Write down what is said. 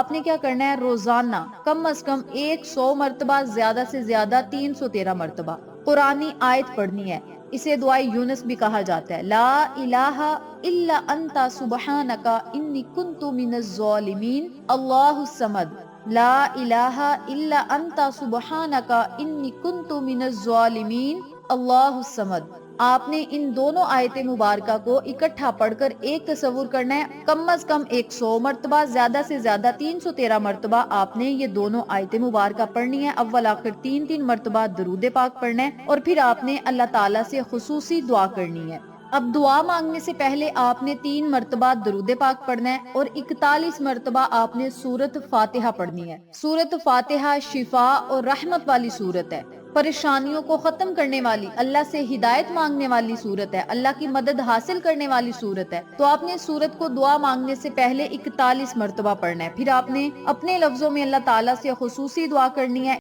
آپ نے کیا کرنا ہے؟ روزانہ کم از کم 100 مرتبہ، زیادہ سے زیادہ 313 مرتبہ قرآنی آیت پڑھنی ہے۔ اسے دعائے یونس بھی کہا جاتا ہے۔ لا الہ الا انت سبحانک انی کنت من الظالمین، اللہ الصمد، لا الہ الا انت سبحانک انی کنت من الظالمین، اللہ الصمد۔ آپ نے ان دونوں آیت مبارکہ کو اکٹھا پڑھ کر ایک تصور کرنا ہے، کم از کم 100 مرتبہ، زیادہ سے زیادہ 313 مرتبہ آپ نے یہ دونوں آیت مبارکہ پڑھنی ہے۔ اول آخر 3 مرتبہ درود پاک پڑھنا ہے، اور پھر آپ نے اللہ تعالیٰ سے خصوصی دعا کرنی ہے۔ اب دعا مانگنے سے پہلے آپ نے 3 مرتبہ درود پاک پڑھنا ہے، اور 41 مرتبہ آپ نے سورت فاتحہ پڑھنی ہے۔ سورت فاتحہ شفا اور رحمت والی سورت ہے، پریشانیوں کو ختم کرنے والی، اللہ سے ہدایت مانگنے والی سورت ہے، اللہ کی مدد حاصل کرنے والی سورت ہے۔ تو آپ نے سورت کو دعا مانگنے سے پہلے 41 مرتبہ پڑھنا ہے، پھر آپ نے اپنے لفظوں میں اللہ تعالیٰ سے خصوصی دعا کرنی ہے۔